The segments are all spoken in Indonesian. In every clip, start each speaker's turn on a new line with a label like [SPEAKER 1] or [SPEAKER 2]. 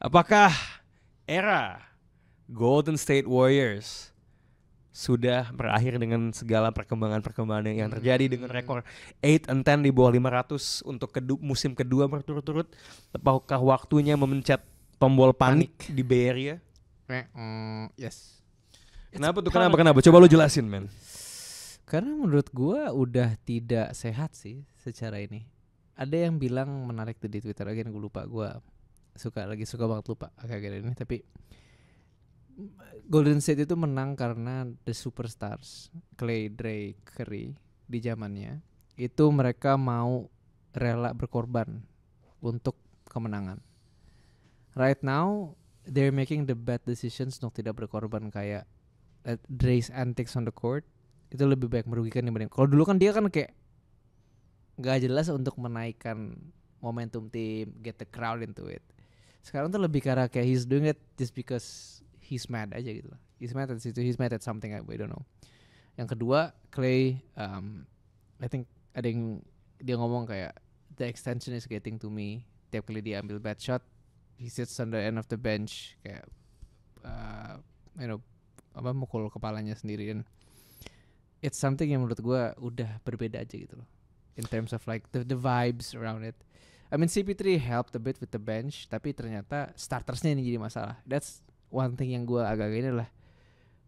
[SPEAKER 1] Apakah era Golden State Warriors sudah berakhir dengan segala perkembangan-perkembangan yang terjadi dengan rekor 8-10 di bawah 500 untuk musim kedua berturut-turut? Apakah waktunya memencet tombol panik di Bay Area?
[SPEAKER 2] Yes.
[SPEAKER 1] Kenapa tuh? Kenapa? Coba lu jelasin, men.
[SPEAKER 2] Karena menurut gua udah tidak sehat sih secara ini. Ada yang bilang menarik tuh di Twitter, gue lupa, gua suka banget lupa agak-agak ini, tapi Golden State itu menang karena the superstars Clay, Dre, Curry di zamannya itu mereka mau rela berkorban untuk kemenangan. Right now they're making the bad decisions untuk tidak berkorban, kayak Dre's antics on the court itu lebih baik merugikan dibanding. Kalau dulu kan dia kan kayak nggak jelas untuk menaikkan momentum tim, get the crowd into it. Sekarang tuh lebih karena kayak he's doing it just because he's mad aja gitu lah. He's mad at something, I don't know. Yang kedua, Clay, I think ada yang dia ngomong kayak the extension is getting to me. Tiap kali dia ambil bad shot, he sits on the end of the bench kayak mukul kepalanya sendiri, dan it's something yang menurut gue udah berbeda aja gitu loh. In terms of like the vibes around it. I mean CP3 helped a bit with the bench, tapi ternyata startersnya ini jadi masalah. That's one thing yang gue agak-agak ini lah,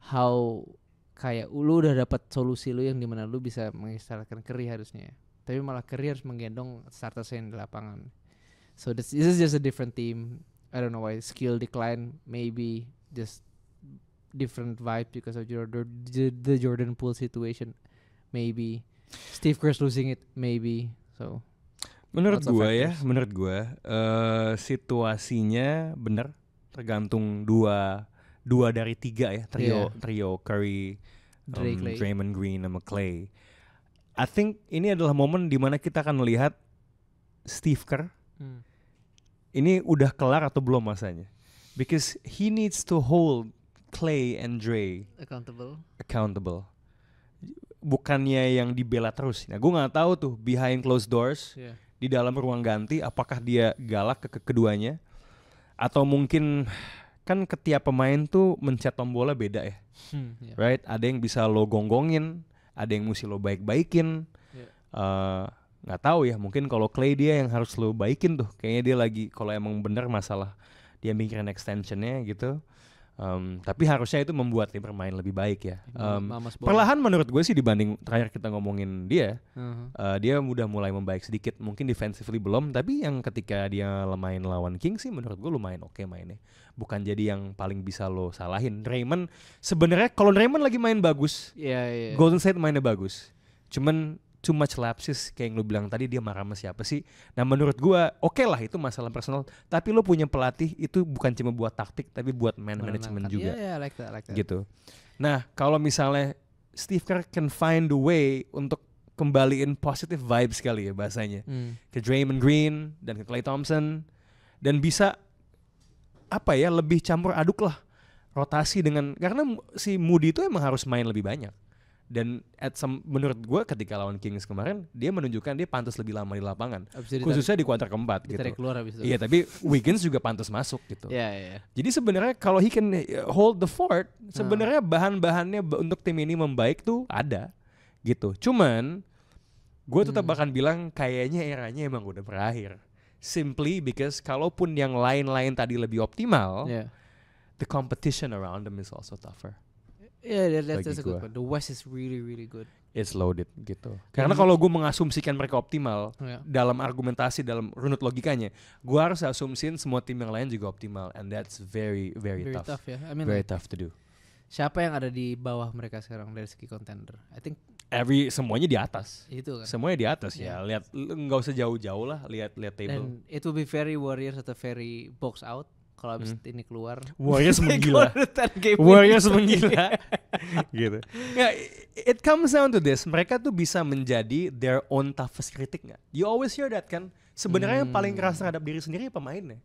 [SPEAKER 2] how kayak lu udah dapat solusi lu yang dimana lu bisa mengistilahkan Curry harusnya, tapi malah Curry harus menggendong startersnya yang di lapangan. So this is just a different team. I don't know why skill decline, maybe just different vibe because of the Jordan Poole situation, maybe Steve Kerr's losing it, maybe. So
[SPEAKER 1] menurut gue situasinya bener, tergantung dua dari tiga ya, trio Curry, Draymond Green sama Clay. I think ini adalah momen dimana kita akan melihat Steve Kerr ini udah kelar atau belum masanya, because he needs to hold Clay and Dre accountable. Bukannya yang dibela terus. Nah, gue nggak tahu tuh behind closed doors, di dalam ruang ganti, apakah dia galak ke keduanya, atau mungkin kan ketiap pemain tuh mencet tombolnya beda ya, right? Ada yang bisa lo gonggongin, ada yang mesti lo baik-baikin. Nggak tahu ya, mungkin kalau Clay dia yang harus lo baikin tuh. Kayaknya dia lagi, kalau emang bener masalah dia mikirin extensionnya gitu. Tapi harusnya itu membuat tim bermain lebih baik ya. Perlahan menurut gue sih dibanding terakhir kita ngomongin dia, dia udah mulai membaik sedikit. Mungkin defensively belum, tapi yang ketika dia main lawan Kings sih menurut gue lumayan oke mainnya. Bukan jadi yang paling bisa lo salahin. Draymond sebenarnya kalau Draymond lagi main bagus, Golden State mainnya bagus. Cuman too much lapses kayak yang lu bilang tadi, dia marah sama siapa sih. Nah menurut gua oke lah itu masalah personal, tapi lu punya pelatih itu bukan cuma buat taktik tapi buat management juga.
[SPEAKER 2] Like that.
[SPEAKER 1] Gitu. Nah kalau misalnya Steve Kerr can find a way untuk kembaliin positive vibes kali ya bahasanya ke Draymond Green dan ke Klay Thompson, dan bisa lebih campur aduk lah rotasi dengan, karena si Moody itu emang harus main lebih banyak. Dan menurut gue ketika lawan Kings kemarin dia menunjukkan dia pantas lebih lama di lapangan, khususnya di kuarter keempat gitu. Iya, tapi Wiggins juga pantas masuk gitu. Jadi sebenarnya kalau he can hold the fort, sebenarnya bahan-bahannya untuk tim ini membaik tuh ada gitu. Cuman gue tetap akan bilang kayaknya eranya emang udah berakhir. Simply because kalaupun yang lain-lain tadi lebih optimal, the competition around them is also tougher.
[SPEAKER 2] That's a good one. The West is really really good.
[SPEAKER 1] It's loaded gitu. Karena kalau gue mengasumsikan mereka optimal dalam argumentasi, dalam runut logikanya, gue harus asumsiin semua tim yang lain juga optimal, and that's very tough.
[SPEAKER 2] I mean,
[SPEAKER 1] very tough to do.
[SPEAKER 2] Siapa yang ada di bawah mereka sekarang dari segi contender? I think
[SPEAKER 1] semuanya di atas.
[SPEAKER 2] Itu kan.
[SPEAKER 1] Semuanya di atas ya. Lihat, nggak usah jauh-jauh lah. Lihat table.
[SPEAKER 2] And it will be very Warriors atau very box out. Kalau abis ini keluar
[SPEAKER 1] Warriors menggila Warriors menggila gitu. It comes down to this, mereka tuh bisa menjadi their own toughest critic gak? You always hear that kan. Sebenarnya yang paling keras terhadap diri sendiri pemainnya.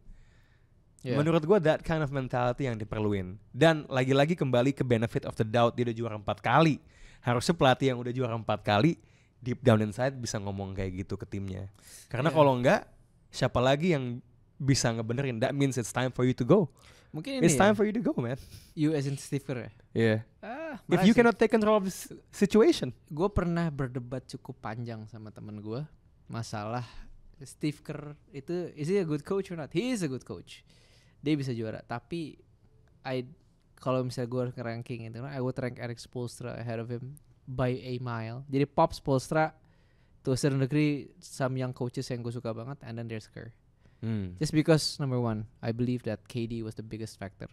[SPEAKER 1] Menurut gue that kind of mentality yang diperluin. Dan lagi-lagi kembali ke benefit of the doubt, dia udah juara 4 kali. Harusnya pelatih yang udah juara 4 kali deep down inside bisa ngomong kayak gitu ke timnya. Karena kalau enggak, siapa lagi yang bisa ngebenerin, that means it's time for you to go.
[SPEAKER 2] Mungkin
[SPEAKER 1] It's
[SPEAKER 2] ini
[SPEAKER 1] time for you to go, man.
[SPEAKER 2] You as in Steve Kerr ya?
[SPEAKER 1] Yeah. If you cannot take control of the situation.
[SPEAKER 2] Gue pernah berdebat cukup panjang sama temen gue masalah Steve Kerr itu, is he a good coach or not? He is a good coach. Dia bisa juara. Tapi kalau misalnya gue ranking itu, I would rank Erik Spoelstra ahead of him by a mile. Jadi Pop Spoelstra to a certain degree, some young coaches yang gue suka banget, and then there's Kerr. Just because number one, I believe that KD was the biggest factor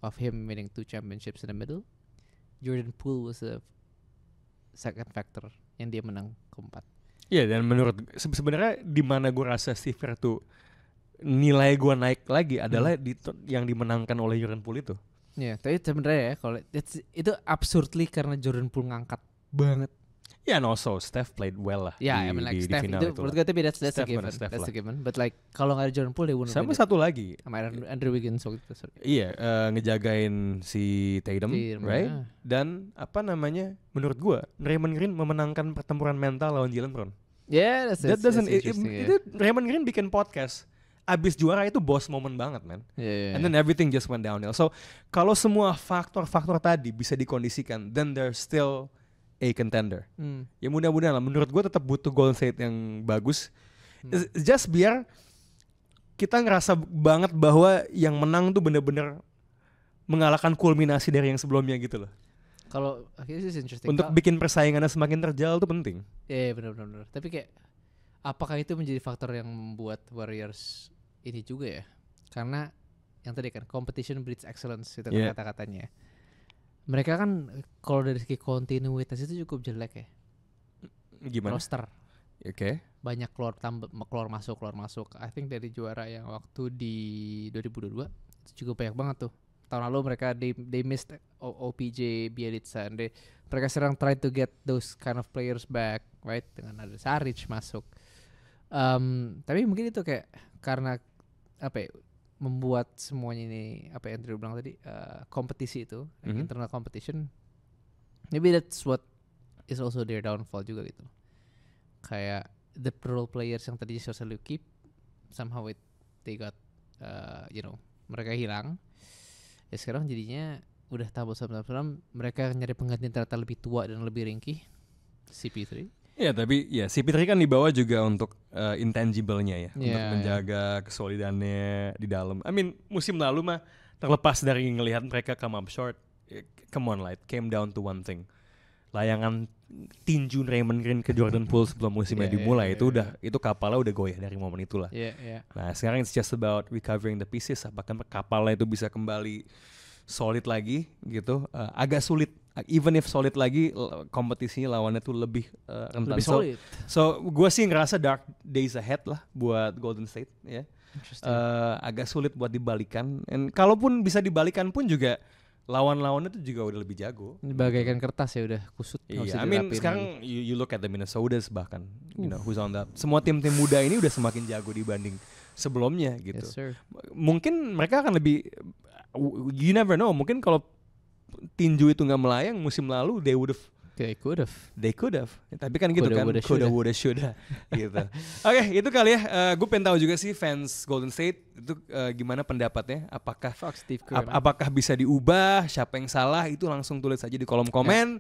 [SPEAKER 2] of him winning 2 championships in the middle. Jordan Poole was the second factor yang dia menang keempat.
[SPEAKER 1] Iya, dan menurut sebenarnya di mana gue rasa Steve Kerr tuh nilai gue naik lagi adalah yang dimenangkan oleh Jordan Poole itu.
[SPEAKER 2] Iya, tapi sebenarnya ya kalau itu absurdly karena Jordan Poole ngangkat banget.
[SPEAKER 1] Yeah, and also Steph played well lah.
[SPEAKER 2] Yeah, I mean like Steph itu menurut gue tapi that's a given. That's a given. But like kalau nggak ada Jordan Poole dia wouldn't.
[SPEAKER 1] Sama satu lagi.
[SPEAKER 2] Sama Andrew Wiggins waktu itu.
[SPEAKER 1] Iya, ngejagain si Tatum, right? Yeah. Dan apa namanya? Menurut gue, Draymond Green memenangkan pertempuran mental lawan Jalen Brown.
[SPEAKER 2] Yeah, that's interesting.
[SPEAKER 1] Itu Draymond Green bikin podcast. Abis juara itu boss moment banget, man.
[SPEAKER 2] Yeah.
[SPEAKER 1] And then everything just went downhill. So kalau semua faktor-faktor tadi bisa dikondisikan, then there's still a contender. Ya mudah-mudahan lah. Menurut gue tetap butuh Golden State yang bagus. Just biar kita ngerasa banget bahwa yang menang tuh bener-bener mengalahkan kulminasi dari yang sebelumnya gitu loh.
[SPEAKER 2] Kalau this is interesting.
[SPEAKER 1] Untuk bikin persaingannya semakin terjal tuh penting.
[SPEAKER 2] Iya benar-benar. Tapi kayak apakah itu menjadi faktor yang membuat Warriors ini juga ya? Karena yang tadi kan competition breeds excellence itu kan kata-katanya. Mereka kan kalau dari segi kontinuitas itu cukup jelek ya.
[SPEAKER 1] Gimana?
[SPEAKER 2] Roster.
[SPEAKER 1] Oke.
[SPEAKER 2] Banyak keluar masuk. I think dari juara yang waktu di 2022 itu cukup banyak banget tuh. Tahun lalu mereka they missed OPJ, Bjelica, and mereka sekarang try to get those kind of players back, right? Dengan ada Saric masuk. Tapi mungkin itu kayak karena apa ya? Membuat semuanya ini apa yang Andrew bilang tadi kompetisi itu internal competition, maybe that's what is also their downfall juga gitu. Kayak the role players yang tadi selalu keep somehow they got mereka hilang ya, sekarang jadinya udah tabel sama mereka nyari pengganti ternyata lebih tua dan lebih ringkih, CP3.
[SPEAKER 1] Ya tapi ya CP3 kan dibawa juga untuk intangible-nya ya, untuk menjaga kesolidannya di dalam. I mean musim lalu mah terlepas dari ngelihat mereka come up short, come on lah, it came down to one thing. Layangan tinju Draymond Green ke Jordan Poole sebelum musimnya dimulai itu udah itu kapalnya udah goyah dari momen itulah. Nah sekarang it's just about recovering the pieces. Apakah kapalnya itu bisa kembali solid lagi gitu? Agak sulit. Even if solid lagi, kompetisinya lawannya tuh lebih rentan.
[SPEAKER 2] Lebih solid.
[SPEAKER 1] So gue sih ngerasa dark days ahead lah buat Golden State ya. Agak sulit buat dibalikan. And kalaupun bisa dibalikan pun juga lawan-lawannya tuh juga udah lebih jago.
[SPEAKER 2] Bagaikan kertas ya udah kusut.
[SPEAKER 1] Iya, I mean sekarang you look at the Minnesotas bahkan, you know who's on that. Semua tim-tim muda ini udah semakin jago dibanding sebelumnya gitu.
[SPEAKER 2] Yes,
[SPEAKER 1] mungkin mereka akan lebih, you never know. Mungkin kalau tinju itu nggak melayang musim lalu, they could have. Tapi kan gitu kan, coulda, woulda, shoulda gitu. Oke, itu kali ya. Gue pengen tahu juga sih fans Golden State itu gimana pendapatnya. Apakah bisa diubah? Siapa yang salah? Itu langsung tulis aja di kolom komen.